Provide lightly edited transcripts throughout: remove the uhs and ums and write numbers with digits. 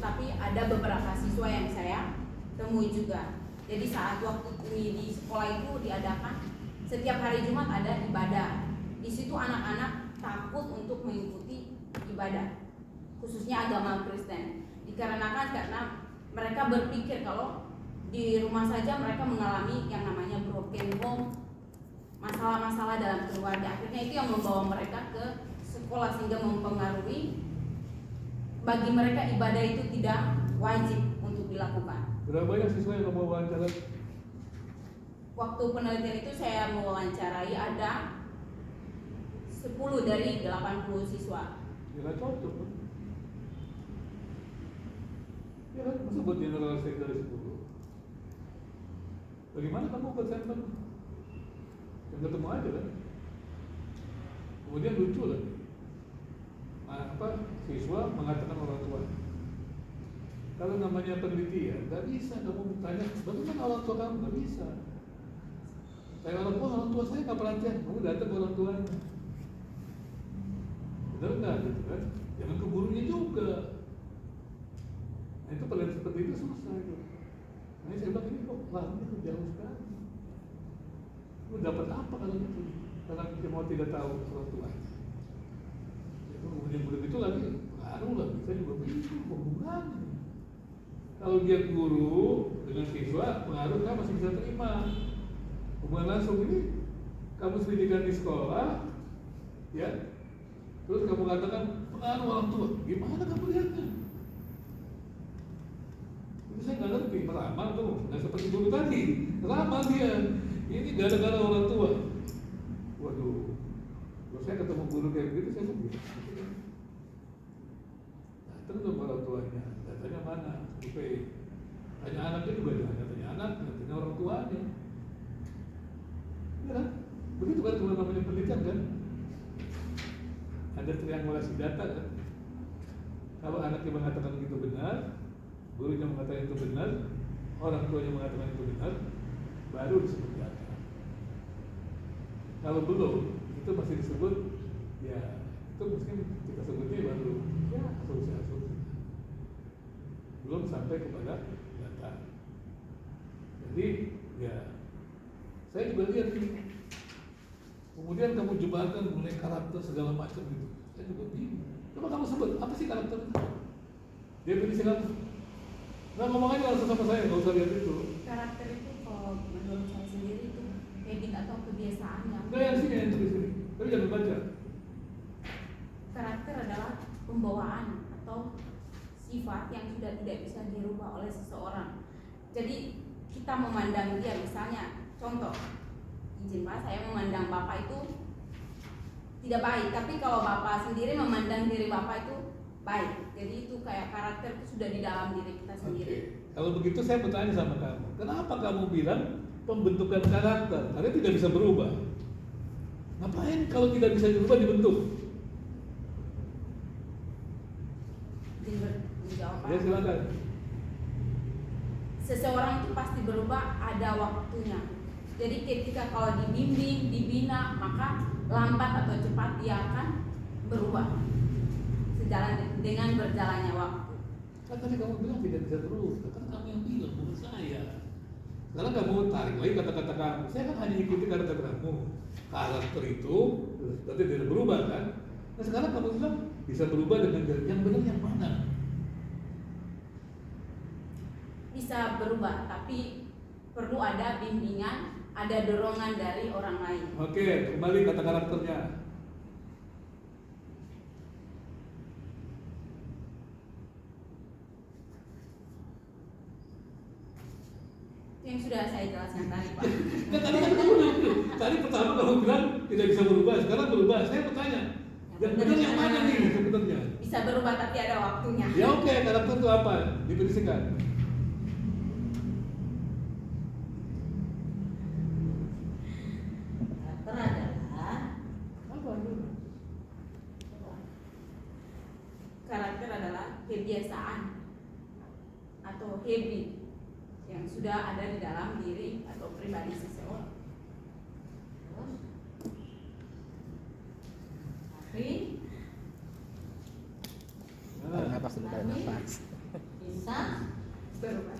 tapi ada beberapa siswa yang saya temui juga. Jadi saat waktu di sekolah itu diadakan setiap hari Jumat ada ibadah. Di situ anak-anak takut untuk mengikuti ibadah, khususnya agama Kristen. Dikarenakan karena mereka berpikir kalau di rumah saja mereka mengalami yang namanya broken home, masalah-masalah dalam keluarga. Akhirnya itu yang membawa mereka ke sekolah sehingga mempengaruhi bagi mereka ibadah itu tidak wajib untuk dilakukan. Berapa banyak siswa yang kamu wawancara? Waktu penelitian itu saya mewawancarai ada 10 dari 80 siswa. Ya nggak cocok kan? Ya kan, masa buat generalisasi dari 10? Bagaimana kamu buat sampel? Yang ketemu aja kan? Kemudian lucu lagi. Siswa mengatakan orang tua. Kalau namanya penelitian, nggak bisa kamu tanya bagaimana orang tua kamu, nggak bisa. Kayak orang tua saya nggak perhatian, kamu datang ke orang tuanya. Benar nggak gitu kan? Jangan ke gurunya juga. Nah itu penelitian seperti itu susah itu. Nah saya bilang ini kok larinya tuh jauh sekali. Lu dapat apa kalau gitu? Karena dia mau tidak tahu orang tua. Kemudian begitu lagi pengaruh lah, bisa juga begitu hubungannya. Kalau dia guru dengan siswa, pengaruh kan masih bisa terima. Hubungan langsung ini, kamu pendidikan di sekolah, ya, terus kamu katakan pengaruh orang tua, gimana kamu lihatnya? Itu saya nggak ngerti, meramal tuh, nggak seperti guru tadi, meramal dia. Ini gara-gara orang tua. Waduh, kalau saya ketemu guru kayak begitu, saya begitu. Datang ke orang tuanya, datanya mana? Tanya anaknya juga jangan tanya anak, tanya orang tuanya. Ya kan? Begitu kan kalau namanya pendidikan kan? Ada triangulasi data kan? Kalau anaknya mengatakan itu benar, gurunya mengatakan itu benar, orang tuanya mengatakan itu benar, baru disebut data. Kalau belum, itu masih disebut, ya itu mungkin kita sebutnya baru ya asumsi-asumsi. Belum sampai kepada data. Jadi ya saya juga lihat ini. Kemudian kamu jebalkan mulai karakter segala macam gitu. Saya juga bingung. Coba kamu sebut apa sih karakter itu? Definisi kamu. Nah ngomong aja langsung sama saya, nggak usah lihat itu. Karakter itu kalau menurut saya sendiri itu habit atau kebiasaan yang. Enggak yang sini yang tulis ini. Tapi jangan baca. Karakter adalah pembawaan atau sifat yang sudah tidak bisa dirubah oleh seseorang. Jadi kita memandang dia, misalnya contoh, izin Pak, saya memandang Bapak itu tidak baik, tapi kalau Bapak sendiri memandang diri Bapak itu baik. Jadi itu kayak karakter itu sudah di dalam diri kita sendiri. Kalau begitu saya bertanya sama kamu, kenapa kamu bilang pembentukan karakter? Karena tidak bisa berubah. Ngapain kalau tidak bisa dirubah dibentuk? Dijawab Pak. Ya silakan. Seseorang itu pasti berubah, ada waktunya. Jadi ketika kalau dibimbing, dibina, maka lambat atau cepat dia akan berubah sejalan dengan berjalannya waktu. Kan tadi kamu bilang tidak bisa berubah, kan kamu yang bilang, bukan saya. Sekarang kamu tarik lagi kata-kata kamu. Saya kan hanya ikuti kata-kata kamu. Karakter itu berarti tidak berubah kan? Nah sekarang kamu bilang bisa berubah dengan yang benar yang mana? Bisa berubah, tapi perlu ada bimbingan, ada dorongan dari orang lain. Oke, kembali kata karakternya. Yang sudah saya jelaskan tadi Pak. Nah, tadi pertama kamu bilang tidak bisa berubah, sekarang berubah. Saya bertanya, yang benar yang mana nih sebenarnya? Bisa berubah tapi ada waktunya. Ya oke, karakter itu apa? Definisikan. Karakter adalah Apa? karakter adalah kebiasaan atau habit yang sudah ada di dalam diri atau pribadi seseorang. Tapi Tarik nafas dulu, tarik nafas. bisa berubah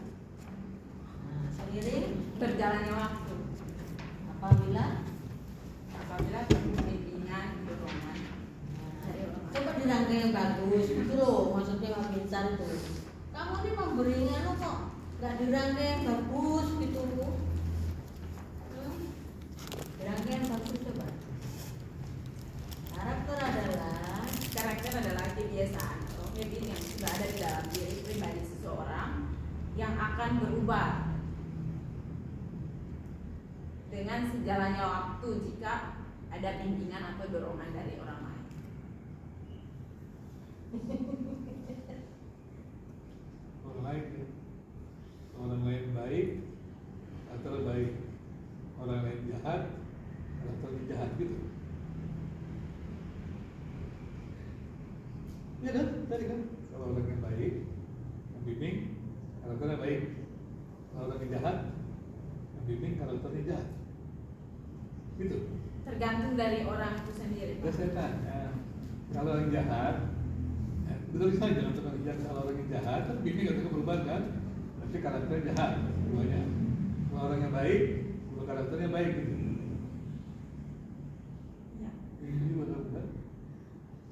seiring berjalannya waktu apabila bimbingan dorongan dari orang lain. coba dirangkai yang bagus itu loh maksudnya Pak Binsar itu. Kamu ini memberinya lo kok nggak dirangkai yang bagus gitu. Dirangkai yang bagus coba. Karakter adalah kebiasaan atau habit yang sudah ada di dalam diri pribadi seseorang yang akan berubah dengan sejalannya waktu jika ada bimbingan atau dorongan dari orang lain. Orang lain ya. Orang lain baik atau baik, orang lain jahat atau jahat gitu. Ya kan, tadi kan kalau orang yang baik membimbing karakternya baik, kalau orang yang jahat membimbing karakternya jahat, gitu. Tergantung dari orang itu sendiri. Ya saya tanya, kalau orang jahat, betul saja untuk orang jahat. Kalau orang yang jahat kan bimbing atau perubahan kan, tapi karakternya jahat semuanya. Kalau orang yang baik, kalau karakternya baik gitu. Ya. Ini benar-benar.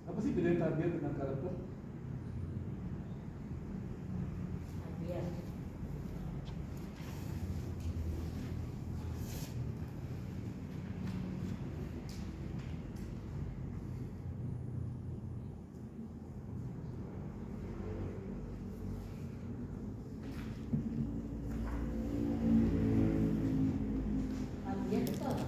Apa sih bedanya tabiat dengan karakter? Biar biar itu apa?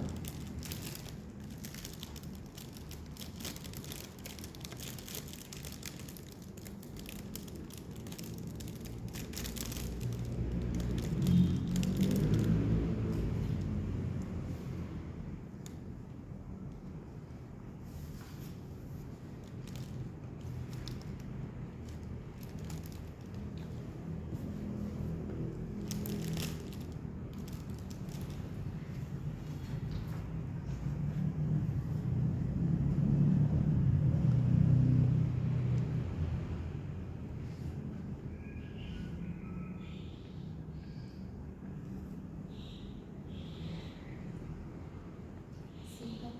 Sikap.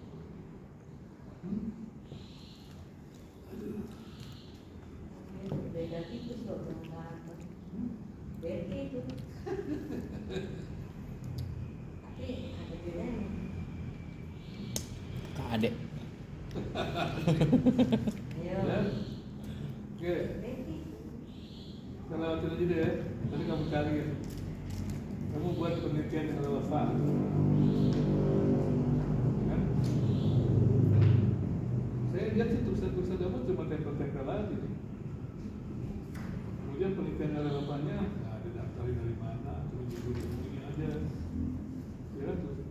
Beda tipis loh dengan karakter. Beda itu. Tapi ada bedanya. Kak Adek. Ayo. Ya? Oke, Beda itu. kita lewatin aja deh ya. Tadi kamu cari ya. Kamu buat penelitian yang relevan. Kan? Saya lihat sih tulisan-tulisan kamu cuma tempel-tempel aja. Kemudian penelitian yang relevannya nggak ada daftar dari mana, cuma judul-judulnya aja. Ya terus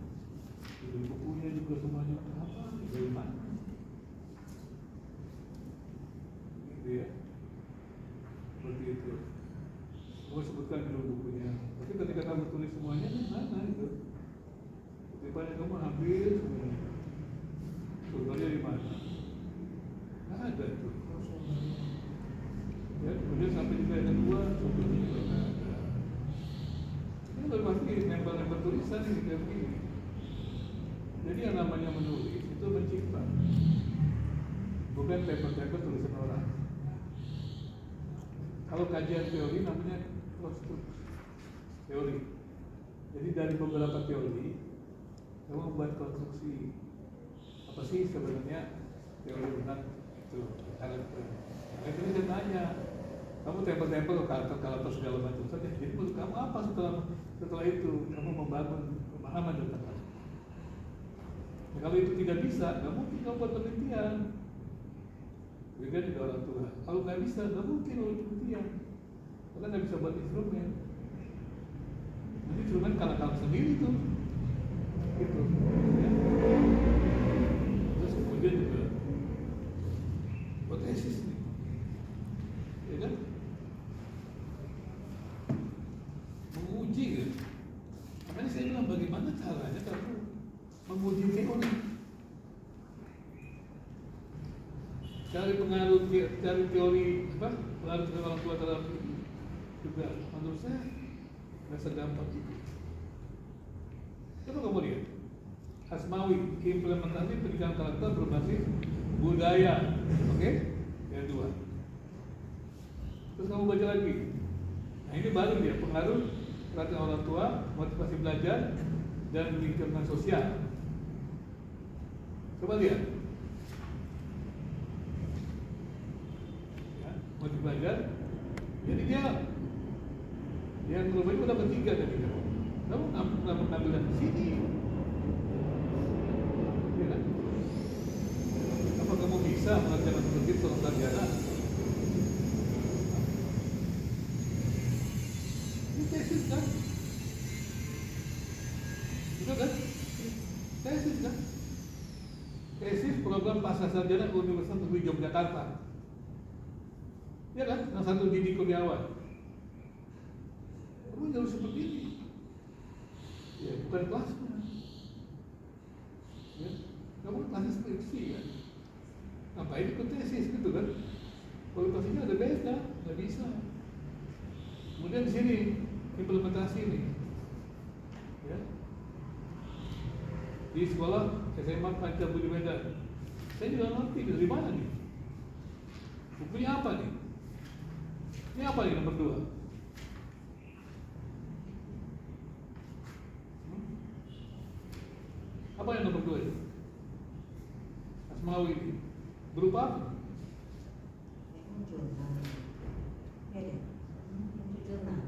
judul bukunya juga semuanya apa dari mana? Gitu ya. Seperti itu. Kamu sebutkan judul bukunya. Tapi ketika kamu tulis semuanya, mana itu? Tiba-tiba kamu ambil semuanya. Sumbernya di mana? Nggak ada itu. Ya, kemudian sampai juga yang kedua, sumbernya juga nggak ada. Ini baru pasti nempel-nempel tulisan ini kayak begini. Jadi yang namanya menulis itu mencipta, bukan tempel-tempel tulisan orang. Kalau kajian teori namanya konstruksi teori. Jadi dari beberapa teori, kamu membuat konstruksi apa sih sebenarnya teori benar itu karakter. Nah, itu saya tanya, kamu tempel-tempel karakter segala macam saja. Jadi menurut kamu apa setelah itu kamu membangun pemahaman tentang karakter? Nah, kalau itu tidak bisa, nggak mungkin kamu buat penelitian. Berikan juga orang tua. Kalau nggak bisa, nggak mungkin buat penelitian. Karena nggak bisa buat instrumen. Jadi instrumen kalah-kalah sendiri tuh. Gitu. Ya. Terus kemudian juga buat tesis nih. Ya kan? Menguji kan? Makanya saya bilang bagaimana caranya kamu menguji teori. Cari pengaruh, cari teori apa? Pengaruh dari orang tua terhadap juga menurut saya nggak segampang itu. Coba kamu lihat Asmawi, implementasi pendidikan karakter berbasis budaya, oke? Yang dua. Terus kamu baca lagi. Nah ini baru dia pengaruh perhatian orang tua, motivasi belajar, dan lingkungan sosial. Coba lihat. Ya, motivasi belajar. Jadi dia yang terbaik udah bertiga tadi kamu. Kamu ngambil dari sini. Ya kan? Apa kamu bisa mengerjakan seperti itu seorang sarjana? Ini tesis kan? Betul kan? Tesis kan? Tesis program pasca sarjana Universitas Negeri Yogyakarta. Ya kan? Yang satu Didi Kurniawan. Kamu harus seperti ini. Ya, bukan kelasnya. Ya, kamu kelasnya skripsi kan? Ngapain ikut tesis gitu kan? Kualitasnya ada beda, nggak bisa. Kemudian di sini implementasi nih, ya. Di sekolah SMA Panca Budi Medan, saya juga ngerti dari mana nih? Bukunya apa nih? Ini apa nih nomor 2? Apa yang nomor 2 ini? Asmawi ini berupa apa? Jurnal. Ya deh. Jurnal.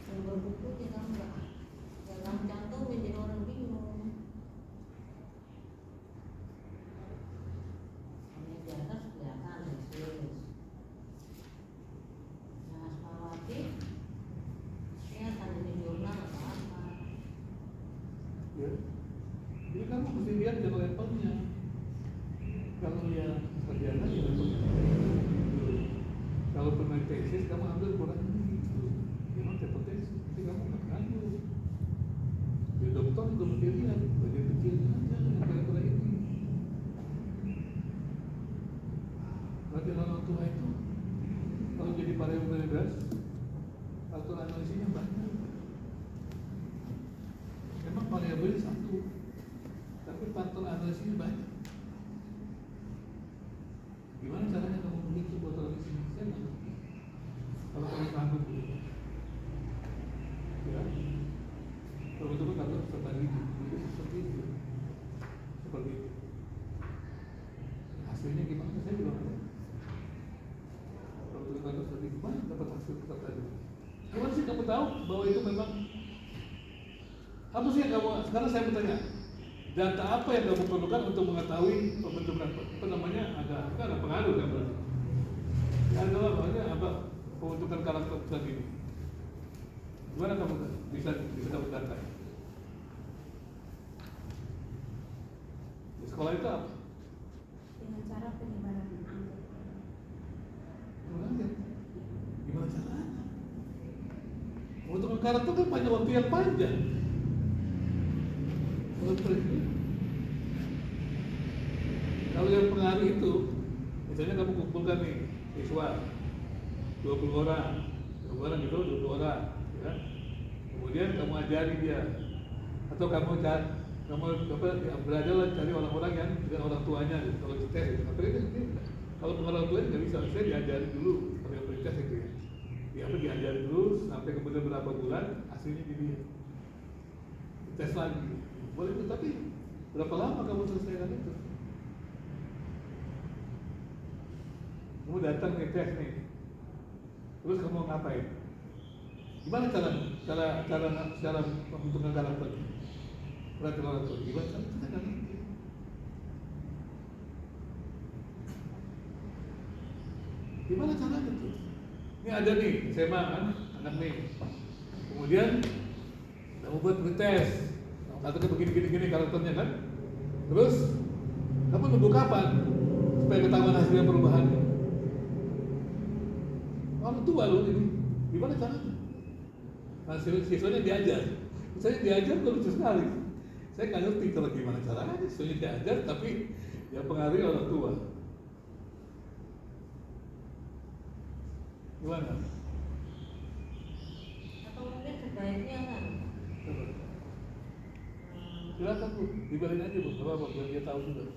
Sumber bukunya kamu nggak jangan cantumin jadi orang bingung. Ini di atas kelihatan tesis. Yang Asmawati kelihatan ini jurnal atau apa? Ya. Jadi kamu mesti lihat dari levelnya. Kalau yang sarjana ya levelnya. Kalau pernah tesis kamu ambil kurang ini gitu. Memang dapat tesis, tapi kamu nggak ambil. Ya dokter juga mesti lihat bagian kecilnya aja yang kira-kira ini. Berarti orang tua itu kalau jadi variabel faktor analisisnya banyak. Memang variabelnya satu, tapi faktor analisisnya banyak. Gimana caranya kamu begitu buat analisis? Saya nggak ngerti. Kalau kamu sanggup begitu, ya, betul-betul kamu berbagi itu seperti itu, seperti itu. Hasilnya gimana? Saya juga nggak tahu. Kalau betul-betul seperti gimana dapat hasil tadi? Gimana sih kamu tahu bahwa itu memang apa sih yang kamu? Sekarang saya bertanya, data apa yang kamu perlukan untuk mengetahui pembentukan apa namanya ada pengaruh kan berarti? Ya adalah makanya apa pembentukan karakter tadi ini. Gimana kamu bisa dapat data? Di sekolah itu apa? Dengan cara penyebaran angka. Gimana caranya? Pembentukan karakter kan banyak waktu yang panjang. Kalau yang pengaruh itu, misalnya kamu kumpulkan nih siswa 20 orang gitu, 20 orang, ya. Kemudian kamu ajari dia, atau kamu belajar cari orang-orang yang dengan orang tuanya, gitu. Kalau tes itu, kalau orang tuanya nggak bisa, saya diajari dulu, kalau yang tes itu ya, diajari dulu sampai kemudian berapa bulan, hasilnya jadi tes lagi. Boleh itu, tapi berapa lama kamu selesaikan itu? Kamu datang nih tes nih, terus kamu ngapain? Gimana cara pembentukan karakter? Perhatian orang tua, gimana cara itu kan nanti? Gimana caranya tuh? Ini ada nih SMA kan, anak nih. Kemudian kamu buat pretest, katanya begini karakternya kan. Terus kamu nunggu kapan supaya ketahuan hasilnya perubahannya? Orang tua loh ini, gimana caranya? Nah, siswanya diajar, saya diajar lucu sekali. Saya nggak ngerti kalau gimana caranya, siswanya diajar tapi yang pengaruhi orang tua. Gimana? Silakan Bu, dibalin aja Bu, nggak apa-apa, biar dia tahu juga.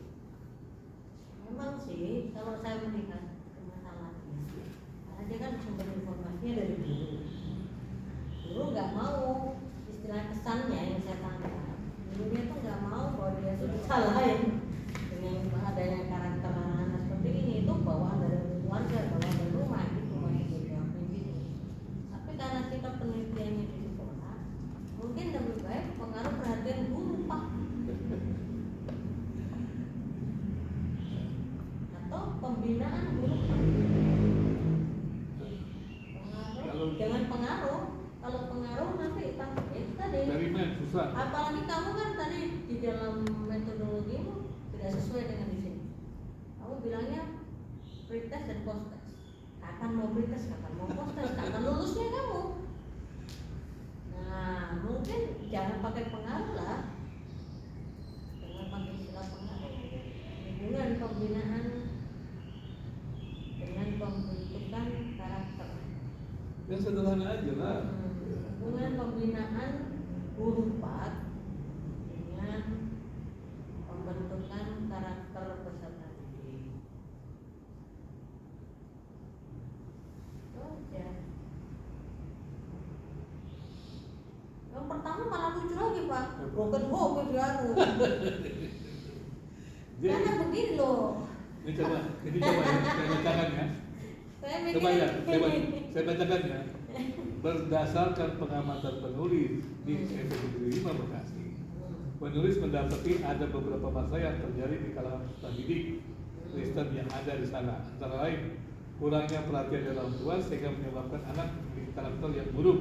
Memang sih kalau saya melihat masalahnya, karena dia kan sumber informasinya dari guru. Guru nggak mau, istilah kesannya yang saya tangkap, gurunya tuh nggak mau bahwa dia tuh disalahin dengan adanya karakter anak-anak seperti ini. Itu bawaan dari keluarga, bawaan dari rumah gitu, maksudnya jawabnya gitu. Tapi karena kita penelitiannya di sekolah, mungkin lebih baik pengaruh perhatian guru Pak, atau pembinaan guru Pak. Pengaruh, jangan pengaruh. Kalau pengaruh nanti takutnya itu tadi. Eksperimen susah. Apalagi kamu kan tadi di dalam metodologimu tidak sesuai dengan di sini. Kamu bilangnya pretest dan post test. Kapan mau pretest, kapan mau post test, kapan lulusnya kamu. Nah, mungkin jangan pakai pengaruh lah. Jangan pakai istilah pengaruh. Hubungan pembinaan dengan pembentukan karakter. Yang sederhana aja lah. Hubungan pembinaan guru Pak dengan pembentukan karakter peserta didik. Itu aja. Yang pertama malah lucu lagi Pak, broken home itu anu. Karena begini loh. Ini coba ya, saya bacakan ya. Saya Coba ya, mikir saya bacakan ya. Berdasarkan pengamatan penulis di SMP 5 Bekasi, penulis mendapati ada beberapa masalah yang terjadi di kalangan peserta didik Kristen yang ada di sana. Antara lain, kurangnya perhatian dari orang tua sehingga menyebabkan anak memiliki karakter yang buruk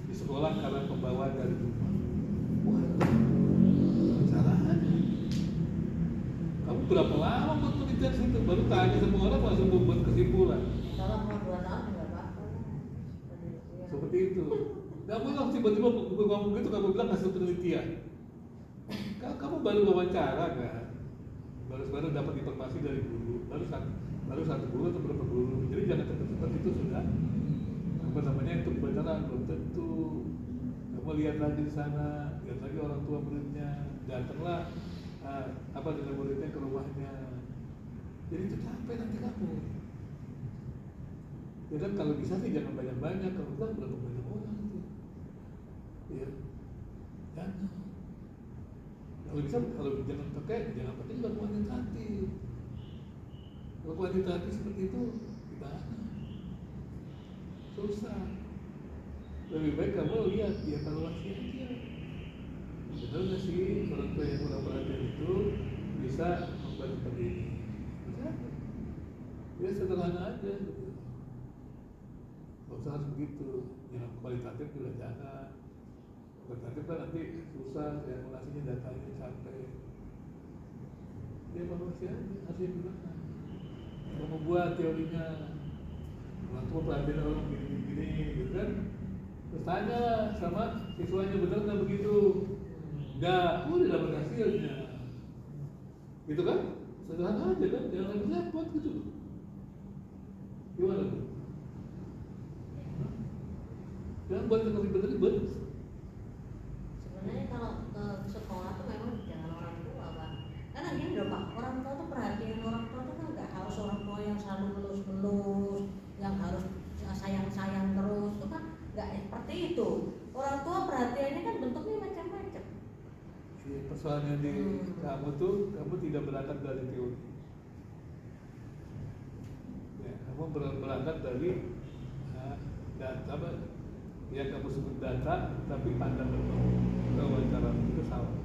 di sekolah karena pembawaan dari rumah. Wah, kesalahan. Kamu berapa lama buat penelitian situ? Baru tanya semua orang langsung membuat kesimpulan. kalau mau 2 tahun juga apa-apa. Seperti itu. Gak boleh tiba-tiba ngomong gitu kamu bilang hasil penelitian. Kamu baru wawancara kan? Baru dapat informasi dari guru, baru satu guru atau berapa guru. Jadi jangan cepat-cepat itu sudah apa namanya itu kebenaran belum tentu. Kamu lihat lagi di sana, lihat lagi orang tua muridnya, datanglah apa dengan muridnya ke rumahnya. Jadi itu capek nanti kamu. Ya kan kalau bisa sih jangan banyak-banyak, kalau bilang berapa banyak orang itu. Ya, jangan. Kalau bisa kalau jangan pakai juga kuantitatif. Kalau kuantitatif seperti itu gimana? Susah. Lebih baik kamu lihat evaluasi aja. Benar nggak sih orang tua yang kurang perhatian itu bisa membuat seperti ini? Bisa. Ya sederhana aja. Gitu. Gak usah harus begitu. Yang kualitatif juga jangan. Kualitatif kan nanti susah, evaluasinya datanya capek. Ya evaluasi aja, hasil gimana? Mau membuat teorinya, orang tua perhatian orang gini-gini, gitu kan? Terus tanya sama siswanya benar nggak begitu? Nggak, udah dapat hasilnya. Gitu kan? Sederhana aja kan? Jangan repot gitu. Gimana tuh? Jangan buat yang ribet-ribet. Sebenarnya kalau ke sekolah tuh memang jangan orang tua Pak. Karena gini loh Pak, orang tua tuh perhatian orang tua tuh kan nggak harus orang tua yang selalu melus-melus, yang harus sayang-sayang terus, itu kan nggak seperti itu. Orang tua perhatiannya kan bentuknya macam-macam. Iya, persoalannya di kamu tuh, kamu tidak berangkat dari teori. Ya, kamu berangkat dari data, yang kamu sebut data, tapi pandang wawancara itu salah.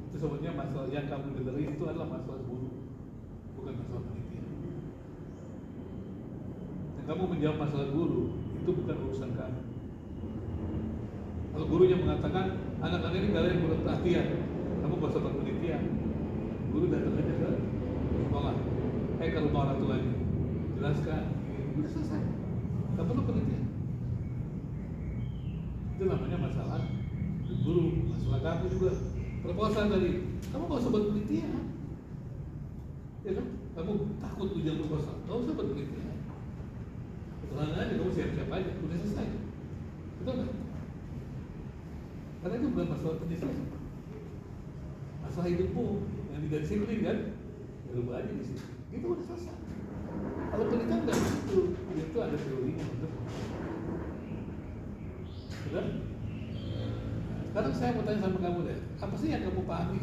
Itu sebenarnya masalah yang kamu dengerin itu adalah masalah guru, bukan masalah penelitian. Dan kamu menjawab masalah guru itu bukan urusan kamu. Kalau gurunya mengatakan anak-anak ini gak ada yang kurang perhatian, kamu gak usah penelitian. Guru datang aja ke sekolah, ke rumah orang tuanya, jelaskan, udah selesai. Gak perlu penelitian. Itu namanya masalah guru, masalah kamu juga. Proposal tadi, kamu gak usah buat penelitian. Ya kan? Kamu takut ujian proposal, gak usah buat penelitian. Tenang aja, kamu siap-siap aja, udah selesai. Betul nggak? Karena itu bukan masalah penelitian. masalah hidupmu yang tidak disiplin kan, ya rubah aja di situ. Gitu udah selesai. Kalau pendidikan nggak gitu, itu ada teorinya untuk. Sudah? Sekarang saya mau tanya sama kamu deh, apa sih yang kamu pahami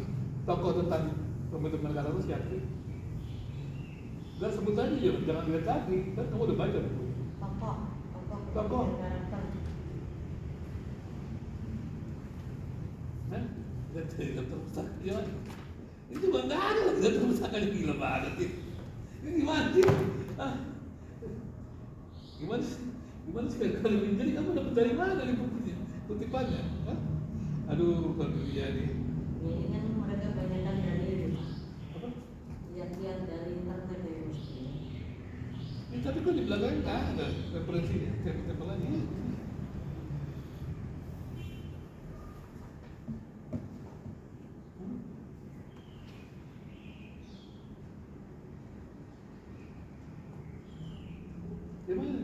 tokoh tentang pembentukan karakter itu siapa sih? Udah sebut aja, jangan dilihat lagi, kan kamu udah baca buku. Tokoh. karakter. Hah? Dan dari daftar pustaka gimana? Ini juga nggak ada lagi daftar pustakanya, gila banget ini. Ini gimana sih? Ah. Gimana sih? Gimana sih kalau jadi kamu dapat dari mana nih bukunya? Kutipannya? Hah? Aduh, kalau dia nih. Ini kan mereka banyakkan dari ini, Pak. Apa? Lihat-lihat dari internet ya mesti. Ya, tapi kok di belakangnya nggak ada referensinya, tempelannya. Gimana?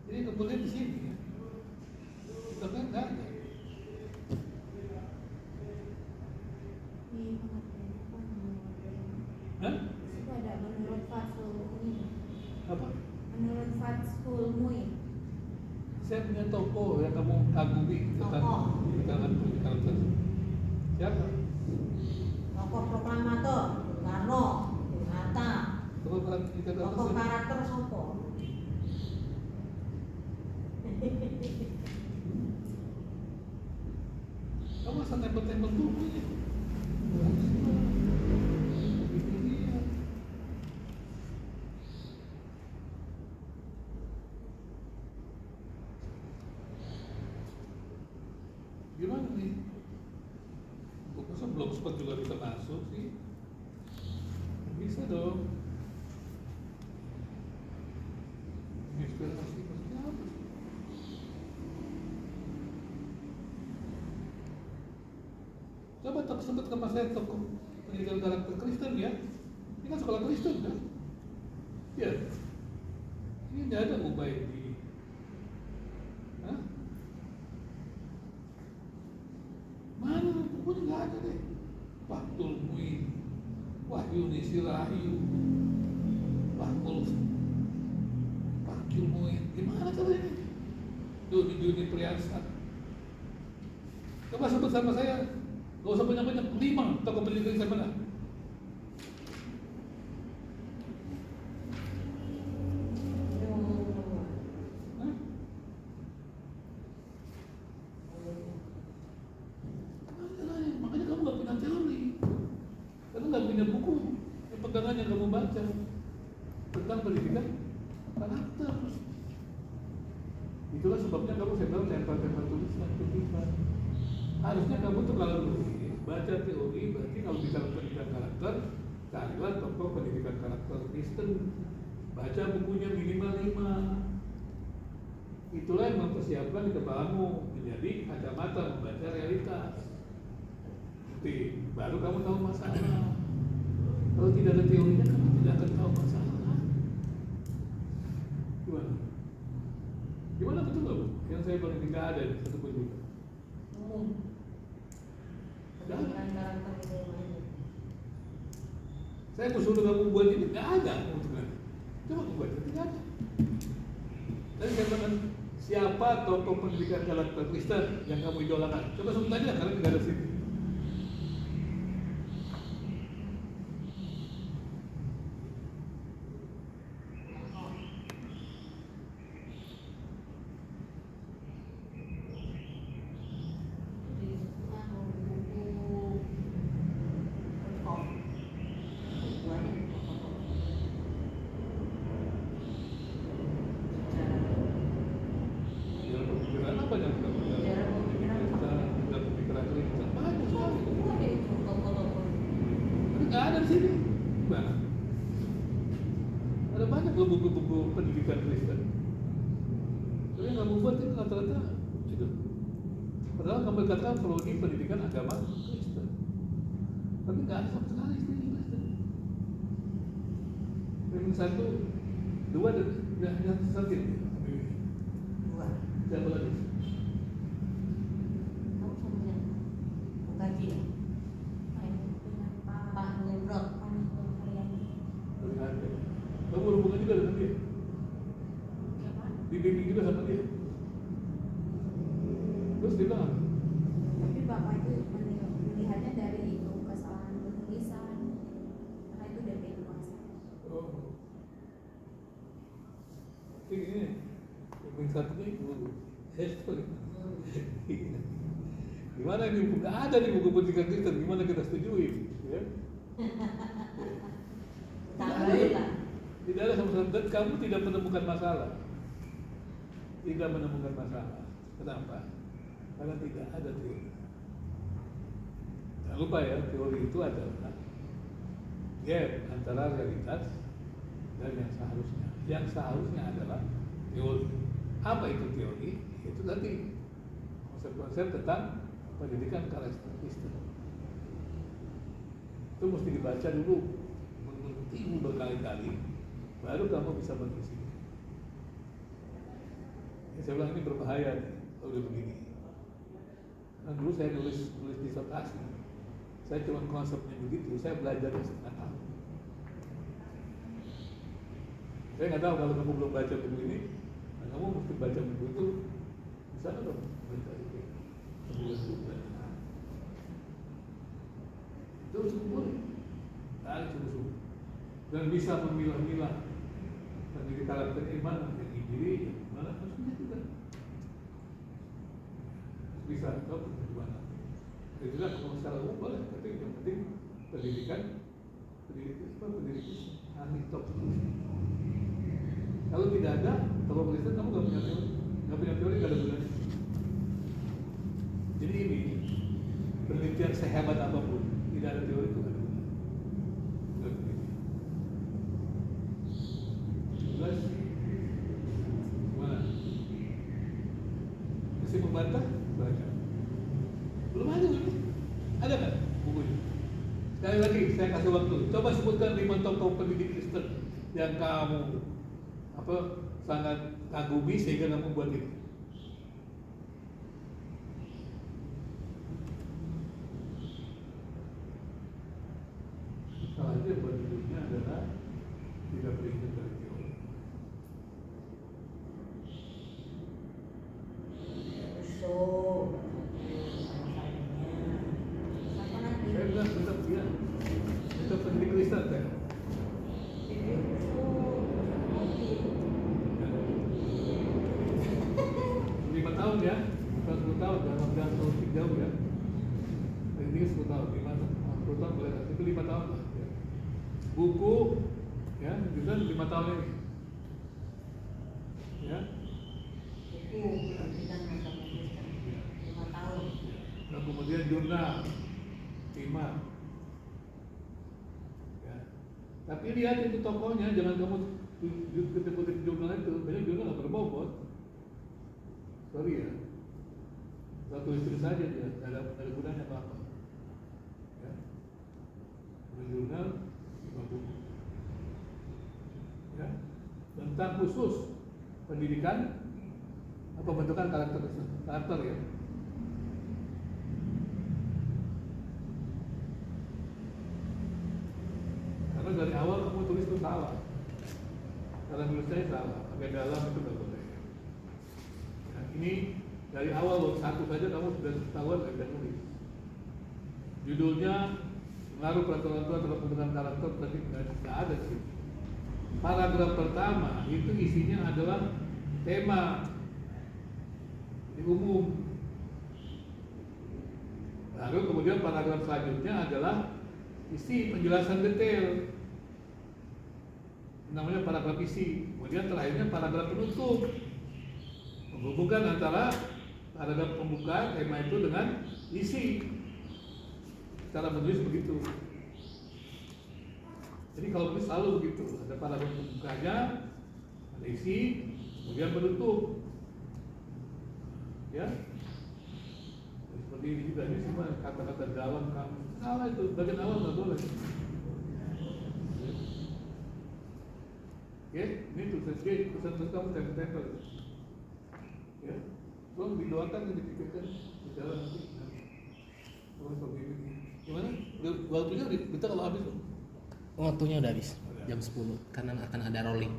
Jadi kemudian di sini ya, kita kan nggak ada. Hah? Itu ada menurut Fathul Muin. Apa? Menurut Fathul Muin. Saya punya toko yang kamu kagumi tentang karakter. Siapa? Tokoh proklamator, Karno, Bung Hatta. Tokoh karakter Tokoh karakter sopo? kamu asal tempel-tempel dulu ya. Gimana nih? Kok masa blogspot juga bisa masuk sih? Bisa dong. Inspirasi maksudnya apa sih? Coba sebut ke saya tokoh pendidikan karakter Kristen ya. Ini kan sekolah Kristen kan? Ya. Ini tidak ada Ubaidi. Hah? Mana bukunya nggak ada deh. Fathul Muin, Wahyuni Sirahayu, Fathul Muin. Gimana cara ini? Duni Priyasan. Coba sebut sama saya. Gak usah banyak-banyak, 5 tokoh pendidikan saya mana? Hah? Makanya kamu gak punya teori. Kamu gak punya buku yang pegangan yang kamu baca tentang pendidikan karakter. Itulah sebabnya kamu saya bilang tempel-tempel tulisan kutipan. Harusnya kamu tuh kalau nulis baca teori, berarti kalau bicara pendidikan karakter, carilah tokoh pendidikan karakter Kristen. Baca bukunya minimal 5. Itulah yang mempersiapkan di kepalamu menjadi kacamata membaca realitas. Nanti baru kamu tahu masalah. Kalau tidak ada teorinya, kamu tidak akan tahu masalah. Gimana? Gimana betul nggak Bu? Yang saya bilang tidak ada satu pun juga. Pendidikan karakter itu mana? Saya mau suruh kamu buat ini, nggak ada. Coba kamu baca, tidak ada. Dan saya bilang, siapa tokoh pendidikan karakter Kristen yang kamu idolakan? Coba sebut aja, karena tidak ada sini. Pemikiran apa yang kita pemikiran Kristen banyak sekali. Tapi nggak ada di sini. Gimana? Ada banyak loh buku-buku pendidikan Kristen. Tapi yang kamu buat itu rata-rata itu. Padahal kamu katakan prodi pendidikan agama Kristen. Tapi nggak ada sama sekali istilah Kristen. Yang 1, 2 dan yang satu. Siapa lagi? Kamu sama yang mengkaji ya? dibimbing juga sama dia. Terus dia bilang, Tapi bapak itu melihatnya dari itu kesalahan penulisan, karena itu udah dewasa. oh, ini yang satunya itu history. Gimana ini buku? Nggak ada di buku pendidikan Kristen. Gimana kita setujuin? Ya? Tambahin lah. Tidak ada sama sekali. Dan kamu tidak menemukan masalah. Tidak menemukan masalah. Kenapa? Karena tidak ada teori. Jangan lupa ya, teori itu adalah gap antara realitas dan yang seharusnya. Yang seharusnya adalah teori. Apa itu teori? Itu tadi konsep-konsep tentang pendidikan karakter Kristen. Itu mesti dibaca dulu, mengerti berkali-kali, baru kamu bisa mengisi. Ya, saya bilang ini berbahaya nih, kalau udah begini. Karena dulu saya nulis disertasi, saya cuma konsepnya begitu, saya belajar setengah tahun. Saya nggak tahu kalau kamu belum baca buku ini, nah kamu mesti baca buku itu, bisa nggak dong baca itu? Sebulan juga. Itu sungguh, tarik sungguh, dan bisa memilah-milah menjadi karakter iman yang diri, mana maksudnya juga bisa tahu bagaimana. Jadi juga kalau secara umum boleh, tapi yang penting pendidikan ahli top. Kalau tidak ada, kalau Kristen kamu nggak punya teori nggak ada gunanya. Jadi ini penelitian sehebat apapun, tidak ada teori itu nggak ada gunanya. Jelas? Gimana? Masih membantah? Baca. Belum ada ini. Ada nggak bukunya? Sekali lagi saya kasih waktu. Coba sebutkan 5 tokoh pendidik Kristen yang kamu sangat kagumi sehingga kamu buat ini. Salah aja buat hidupnya adalah tidak beringat dari teori. So, Apa nanti? Saya bilang tetap dia, tetap pendidik Kristen saya. 5 tahun ya, bukan 10 tahun, jangan terlalu jauh ya. Ini 10 tahun, 10 tahun boleh, itu 5 tahun lah. Ya. Buku, ya, juga 5 tahun ini. Ya. buku pendidikan masa Kristen 5 tahun. Dan kemudian jurnal 5. Ya. Tapi lihat itu tokohnya, jangan kamu kutip jurnal itu, banyak jurnal nggak berbobot. Sorry ya, satu istri saja dia, tidak ada gunanya apa-apa. Ya. Jurnal 5 buku. Ya. Tentang khusus pendidikan atau pembentukan karakter ya. Karena dari awal kamu tulis itu salah. Karena tulis saya salah, pakai dalam itu nggak boleh. Nah, ini dari awal loh, satu saja kamu sudah ketahuan nggak bisa nulis. Judulnya pengaruh peraturan Tuhan terhadap pembentukan karakter tadi nggak ada sih. Paragraf pertama itu isinya adalah tema di umum. Lalu kemudian paragraf selanjutnya adalah isi penjelasan detail. Namanya paragraf isi. Kemudian terakhirnya paragraf penutup. Menghubungkan antara paragraf pembuka tema itu dengan isi. Cara menulis begitu. Jadi kalau menulis selalu begitu. Ada paragraf pembukanya, ada isi, kemudian penutup. Ya, seperti ini juga, ini semua kata-kata dalam kamu salah itu, bagian awal nggak boleh. Ya, ini tulisan G, tulisan kamu tempel. Ya, tolong didoakan dan dipikirkan berjalan nanti. Tolong seperti ini. Gimana? Waktunya kita kalau habis loh. Waktunya udah habis jam 10 karena akan ada rolling.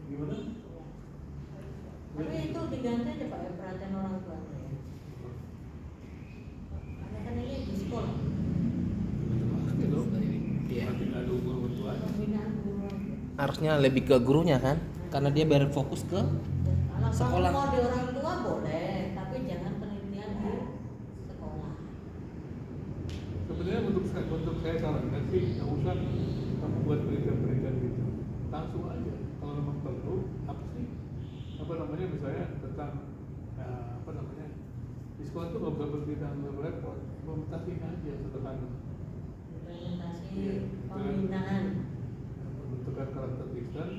Gimana? diganti aja Pak ya perhatian orang tua ya. Karena kan ini di sekolah. Pasti dong. Iya. Nanti nggak ada umur bertuanya. Pembinaan guru aja. Harusnya lebih ke gurunya kan, karena dia biar fokus ke Kalau sekolah. mau di orang tua boleh, tapi jangan penelitian di sekolah. Sebenarnya untuk saya sarankan sih nggak usah kamu buat penelitian gitu, langsung aja. Kalau memang perlu apa sih misalnya tentang apa namanya di sekolah tuh nggak usah penelitian repot, implementasinya aja sederhana. Implementasi Iya, pembinaan. Pembentukan karakter Kristen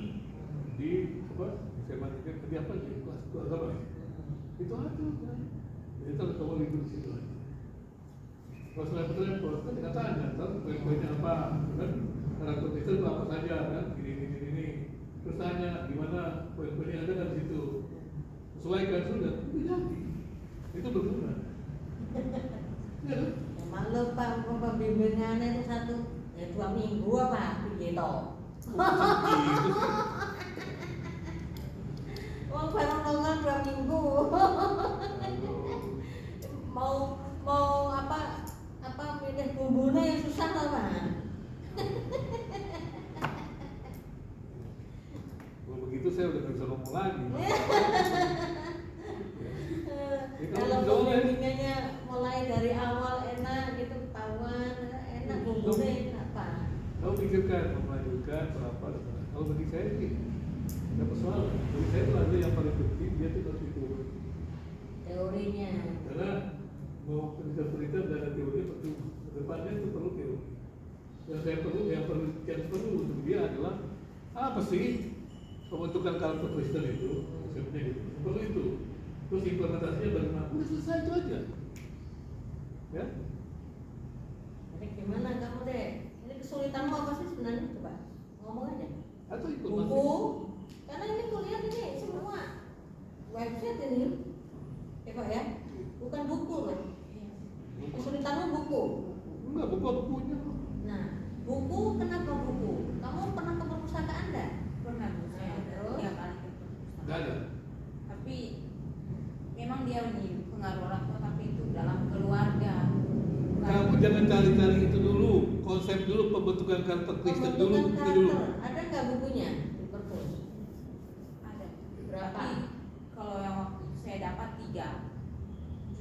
di apa semantiknya di apa di kelas agama ya? Itu aja kan. Jadi kalau kamu libur di situ aja. Kalau selain repot kan kita tanya, kan poin-poinnya apa, kan karakter Kristen itu apa saja kan, ini. Terus tanya gimana poin-poinnya ada kan di situ. Sesuaikan sudah, itu jadi. Itu berguna. Ya kan? Emang lo Pak pembimbingannya itu 2 minggu apa gitu. Gitu sih. Oh baru nongol 2 minggu. mau apa milih bumbunya yang susah tau Pak. Kalau begitu saya udah nggak bisa ngomong lagi. Kalau pembimbingannya mulai dari awal enak gitu ketahuan enak bumbunya apa. Kamu pikirkan melanjutkan berapa? Kalau bagi saya sih nggak persoalan. Bagi saya itu ada yang paling penting dia itu harus itu. Teorinya. Karena mau penelitian dan teorinya percuma. Kedepannya itu perlu teori. Yang perlu untuk dia adalah apa sih pembentukan karakter Kristen itu? Konsepnya gitu. Perlu itu. Terus implementasinya bagaimana? Udah selesai itu aja. Ya? Jadi gimana kamu deh? Ini kesulitanmu apa sih sebenarnya coba ngomong aja. Atau informasi? Buku, karena ini kuliah ini semua website ini, ya Pak ya, bukan buku loh. Kesulitanmu buku. Enggak, bukunya. Nah, buku kenapa buku? Kamu pernah ke perpustakaan enggak? Pernah Bu, saya Terus? 3 kali ke perpustakaan. Enggak ada. Tapi memang dia ini pengaruh orang tua, tapi itu dalam keluarga. Bukan- Kamu jangan cari-cari itu dulu, konsep dulu pembentukan karakter Kristen dulu, Pembentukan itu dulu. karakter, ada nggak bukunya di perpus? ada. Berapa? Tapi kalau yang waktu itu saya dapat 3,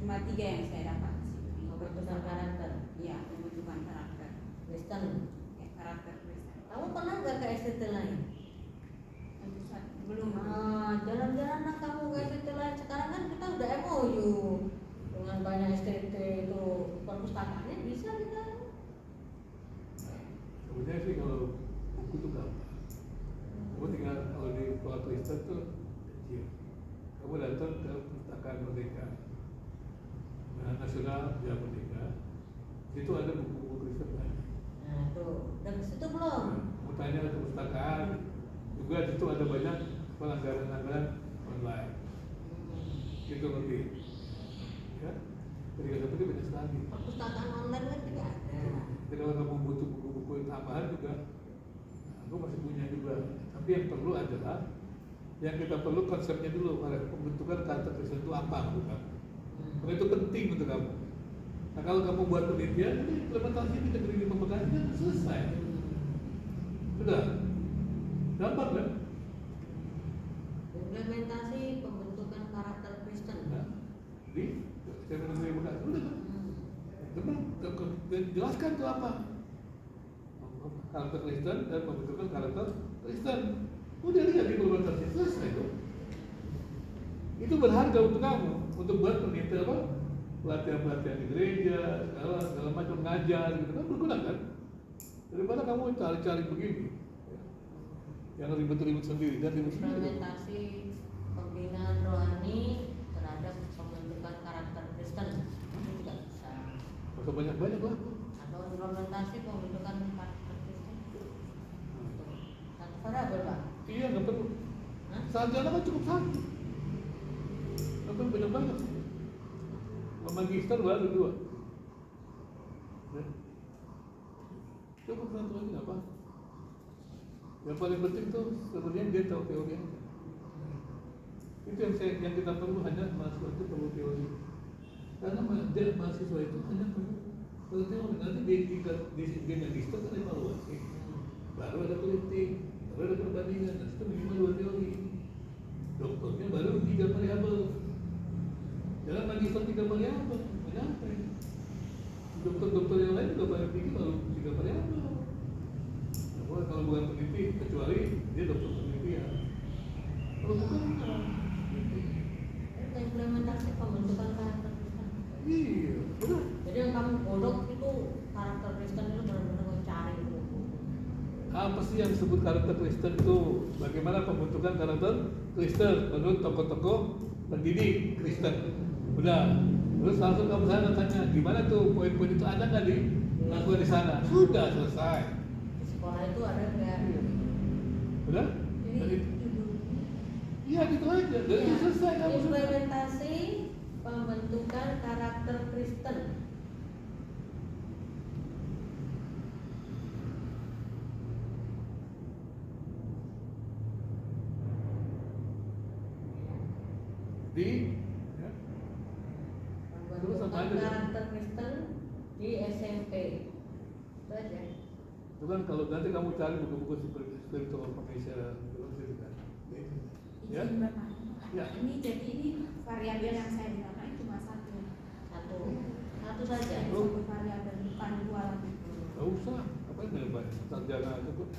cuma 3 yang saya dapat di situ. Di Pembentukan karakter. Iya, pembentukan karakter. Kristen. Ya, karakter Kristen. Kamu pernah nggak ke STT lain? Untuk saat belum. Jalan-jalan lah kamu ke STT lain. Sekarang kan kita udah MOU dengan banyak STT itu perpustakaannya bisa kita. Sebenarnya sih kalau buku itu gampang. Kamu tinggal kalau di sekolah Kristen tuh kecil. Kamu datang ke perpustakaan Merdeka, Nasional ya Merdeka. Situ ada buku-buku Kristen banyak. Nah tuh, udah ke situ belum? Kamu tanya ke perpustakaan, juga di situ ada banyak pelanggaran-pelanggaran online. Gitu ngerti? Ya, ketika seperti banyak sekali. Perpustakaan online kan tidak ada. Jadi kalau kamu butuh buku-buku yang tambahan juga, aku masih punya juga. Tapi yang perlu adalah yang kita perlu konsepnya dulu, pembentukan karakter Kristen itu apa bukan? Karena itu penting untuk kamu. Nah kalau kamu buat penelitian, ini implementasi di negeri ini pembekannya selesai. Sudah, gampang kan? Implementasi pembentukan karakter Kristen. Nah, di saya negeri bekas sudah kan? Jelaskan itu apa? Karakter Kristen dan pembentukan karakter Kristen. Udah lihat implementasi selesai itu. Itu berharga untuk kamu, untuk buat penelitian apa? Pelatihan-pelatihan di gereja, segala macam ngajar gitu kan berguna kan? Daripada kamu cari-cari begini, yang ribet-ribet sendiri dan ribet sendiri. Implementasi pembinaan rohani terhadap pembentukan karakter Kristen itu juga bisa. Masa banyak-banyak lah. Atau implementasi pembentukan karakter Kristen. Kan variabel Pak. Iya nggak perlu. Hah? Sarjana kan cukup satu. Nggak perlu banyak-banyak. Magister baru 2. Ya. Cukup satu aja nggak apa. Yang paling penting tuh sebenarnya dia tahu teorinya. Itu yang kita perlu, hanya mahasiswa itu perlu teori. Karena mahasiswa itu hanya perlu teori. Nanti di magister kan evaluasi, baru ada politik, baru ada perbandingan. Nah, itu minimal 2 teori. Dokternya baru 3 variabel. Jangan magister 3 variabel, kenapa ya? Dokter-dokter yang lain juga banyak tinggi baru 3 variabel. Nah, kalau bukan peneliti, kecuali dia dokter penelitian. Kalau bukan, implementasi pembentukan karakter Kristen. iya, benar. Jadi yang kamu godok itu karakter Kristen itu benar-benar kamu cari itu. Apa sih yang disebut karakter Kristen itu? Bagaimana pembentukan karakter Kristen menurut tokoh-tokoh pendidik Kristen? Udah, terus langsung kamu sana tanya, gimana tuh poin-poin itu ada nggak lakukan di sana? Sudah selesai. Di sekolah itu ada nggak? Udah? Jadi Iya gitu aja, dan itu selesai kamu selesai. Implementasi pembentukan karakter Kristen. Di ya, terus apa Pembentukan aja? karakter Kristen di SMP. Itu aja. Itu kan kalau nanti kamu cari buku-buku spiritual formation gitu kan. Ya? izin Bapak. Ya. Ini jadi ini variabel yang saya gunakan cuma satu. Satu saja. Jadi Oh. satu variabel bukan 2 lagi. Gak usah, apa yang banyak sarjana aja kok.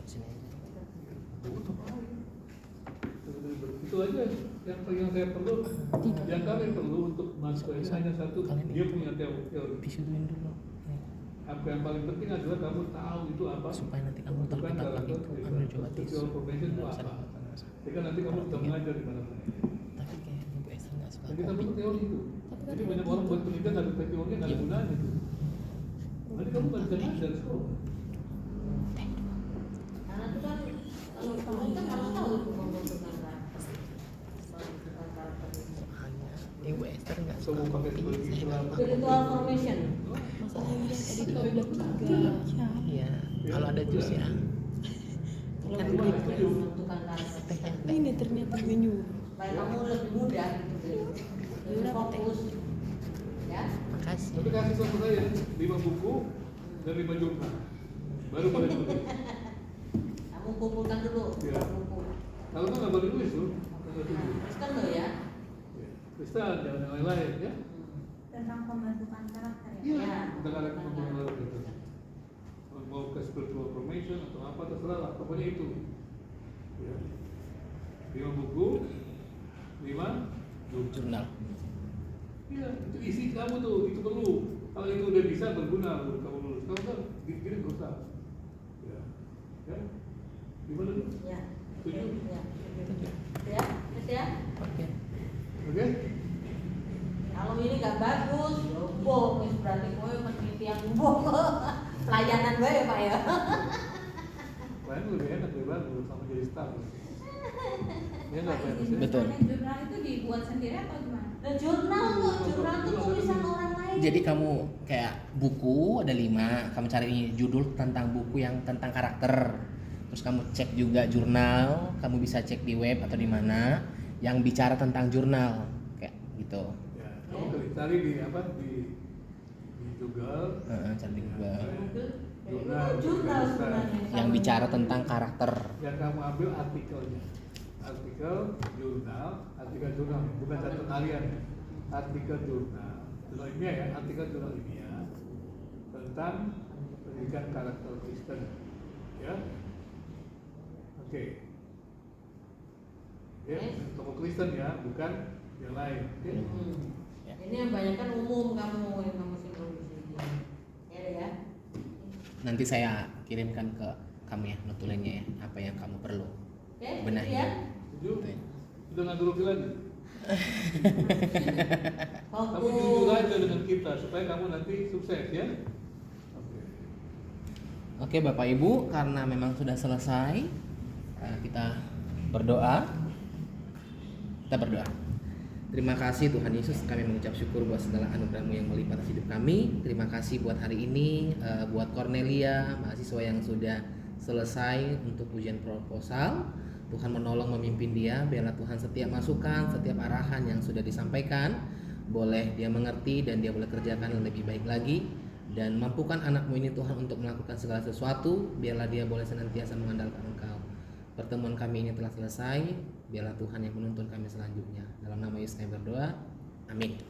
Sini aja. Buku apa? Itu aja yang saya perlu. Yang kami perlu untuk mahasiswa ini hanya satu, dia punya teori. Visualin dulu. Nih, Apa yang paling penting adalah kamu tahu itu apa. supaya nanti kamu Bukan tahu karakter itu ambil coba tisu. spiritual formation itu apa. Jadi kan nanti kamu sudah mengajar di mana-mana. Tapi kayaknya Bu Esther nggak suka Dan kita kopi. perlu teori itu. Jadi banyak orang buat penelitian nggak ada teorinya, nggak ada gunanya itu. Nanti kamu nggak bisa ngajar di sekolah. Karena itu kan kalau kamu kan harus tahu itu pembentukan karakter. Pembentukan karakter Kristen. Hanya Bu Esther nggak Kamu suka pakai kopi. sebagai istilah apa? Spiritual formation. Masalahnya yang tadi kau bilang juga. Iya, kalau ada jus ya. Kalau Kan bukan gitu. pembentukan karakter Kristen. Ini ternyata menu. Supaya kamu lebih mudah gitu. Lebih fokus. Ya. Makasih. Tapi kasih contoh saya 5 buku dan 5 jurnal. Baru boleh tulis. Kamu kumpulkan dulu Iya. buku. Kalau nggak boleh tulis tuh. Nggak tulis. Kristen loh ya. Ya. Kristen jangan yang lain-lain ya. Tentang pembentukan karakter ya. Iya. Ya. Kita ada pembangunan gitu. Mau ke spiritual formation atau apa terserah lah. Pokoknya itu. Ya. 5 buku, 5 jurnal. Jurnal. Iya, itu isi kamu tuh, itu perlu. Kalau itu udah bisa berguna untuk kamu lulus. Kamu kan gini nggak usah. Ya, ya. Gimana tuh? Ya. Setuju? Ya. Ya. Yes, ya. Oke. Oke? Kalau ini nggak bagus, ya bohong. Berarti gue penelitian bohong. Pelayanan gue ya Pak ya. Lain lebih enak, lebih bagus sama jadi staff. Ya nggak Pak? Izin Betul. bertanya, jurnal itu dibuat sendiri atau gimana? Nah, jurnal kok, jurnal itu tulisan orang lain. Jadi kamu kayak buku ada 5, kamu cari judul tentang buku yang tentang karakter. Terus kamu cek juga jurnal, kamu bisa cek di web atau di mana yang bicara tentang jurnal kayak gitu. Ya, kamu cari di apa di Google. Cari di Google. Jurnal, Jurnal sebenarnya. Yang bicara tentang karakter. Yang kamu ambil artikelnya. Artikel jurnal, bukan catatan harian ya. Artikel jurnal ilmiah ya, artikel jurnal ilmiah tentang pendidikan karakter Kristen, ya. Oke. Ya, tokoh Kristen ya, bukan yang lain. Oke. Ya. Ini yang banyak kan umum kamu yang kamu singgung di sini. Ya deh ya. Nanti saya kirimkan ke kamu ya notulennya ya, apa yang kamu perlu. Oke, Benahi. ya. Setuju? Oke. Udah nggak grogi lagi. Kamu Fokus. jujur aja dengan kita supaya kamu nanti sukses ya. Oke. Oke Bapak Ibu, karena memang sudah selesai, kita berdoa. Kita berdoa. Terima kasih Tuhan Yesus, kami mengucap syukur buat segala anugerah-Mu yang melimpah atas hidup kami. Terima kasih buat hari ini, buat Cornelia, mahasiswa yang sudah selesai untuk ujian proposal. Tuhan menolong memimpin dia. Biarlah Tuhan setiap masukan, setiap arahan yang sudah disampaikan boleh dia mengerti dan dia boleh kerjakan yang lebih baik lagi. Dan mampukan anakmu ini Tuhan untuk melakukan segala sesuatu. Biarlah dia boleh senantiasa mengandalkan Engkau. Pertemuan kami ini telah selesai. Biarlah Tuhan yang menuntun kami selanjutnya. Dalam nama Yesus kami berdoa. Amin.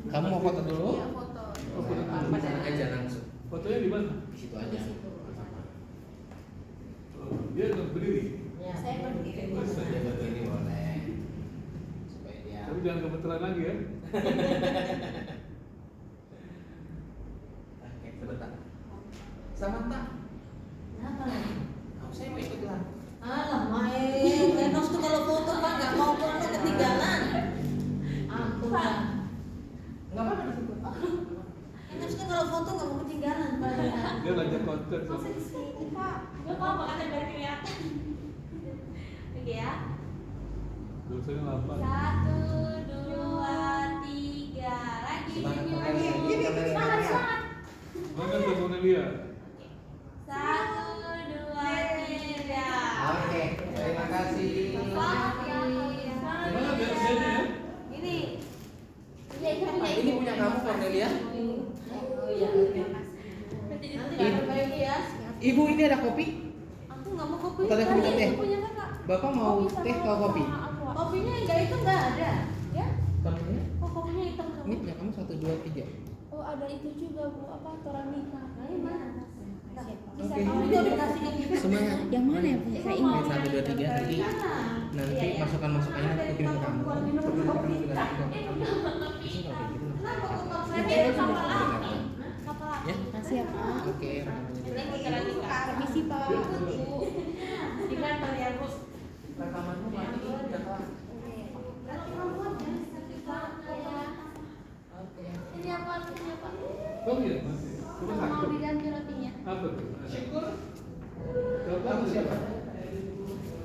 Kamu mau foto dulu? Iya, foto. Oh, foto dulu. Pasang aja langsung. Fotonya di mana? Di situ aja. Oh, dia nggak berdiri. Ya. Saya berdiri. Oh, saya- Dia berdiri boleh. Supaya dia. Tapi jangan kebetulan lagi ya. Oke, sebentar. Samantha. Kenapa lagi? Saya mau ikut lah. Alah, main. Enos tuh kalau foto Pak nggak mau foto ketinggalan. Ampun Pak. Enggak apa-apa di situ. Enos tuh kalau foto nggak mau ketinggalan Pak. Dia ngajak konten sama. Masa di sini, Pak? Gak apa-apa kan biar kelihatan. Oke ya. Dosanya apa? 1, 2, 3. Lagi. Semangat, Lagi. Kak. Gini, semangat, semangat. Mana tuh Cornelia? 1, 2, 3. Oke, terima kasih. Selamat ya. Gimana biasanya ya? Ini. Iya, itu punya Ini punya kamu Cornelia? Oh iya. Nanti diperbaiki ya. Ibu ini ada kopi? Aku nggak mau kopi. Tadi aku minta teh. Punya kakak. Bapak mau teh atau kopi? Kopinya enggak itu nggak ada. Ya? Kopinya? Oh kopinya hitam Ini semua. punya kamu 1, 2, 3. Oh ada itu juga Bu, apa Toranika. Nah, ini mana? Bisa Oke. tahu Itu udah dikasih ke kita. Semangat. Yang mana ya punya saya ingat. 1, 2, 3 nanti. Nanti masukan-masukannya nanti kirim ke kamu. Sebelum kamu juga nanti kok. Bisa kalau kayak gitu. Kenapa kok kok Saya saya itu sama sama lah. Ya? Makasih ya Pak. Oke, Permisi Pak. Ingat ya Bu. rekamanmu mati udah kelar. Oke. Ini apa artinya, Pak? Oh iya masih. Cuma Mau satu. diganti rotinya. Apa tuh? Syukur. Kalau kamu siapa?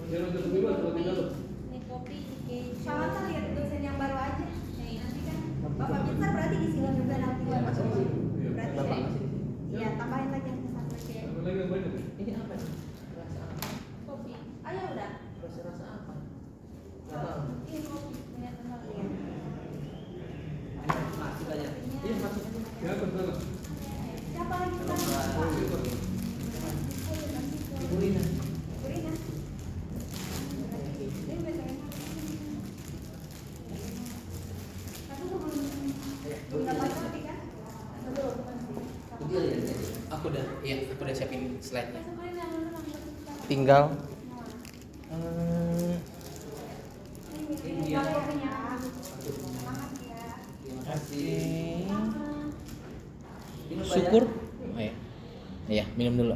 Jangan berdua atau di dalam. Ini kopi, keju. Sama kan lihat dosen yang baru aja. Nanti kan Bapak pintar berarti di sini juga nanti. Iya, masih di sini. Iya. Berarti Bapak masih di sini. Iya, tambahin lagi yang satu lagi. Sama lagi yang banyak ya? Ini apa nih? Rasa apa? Kopi. Ayo udah. Rasa apa? Nggak tahu. Ini kopi. Punya teman. Masuk aja. Iya, masuk aja. Siapa salah? Siapa lagi? Kalau Pak? nggak- Oh, siapa? Ibu Rina. Kurina. Ini biasanya. Tapi belum dapat kopi kan? Belum. Udah ya. Aku udah siapin slide-nya. Tinggal Ini kopinya. Semangat ya. terima kasih. Syukur. Oh, iya. Iya, minum dulu.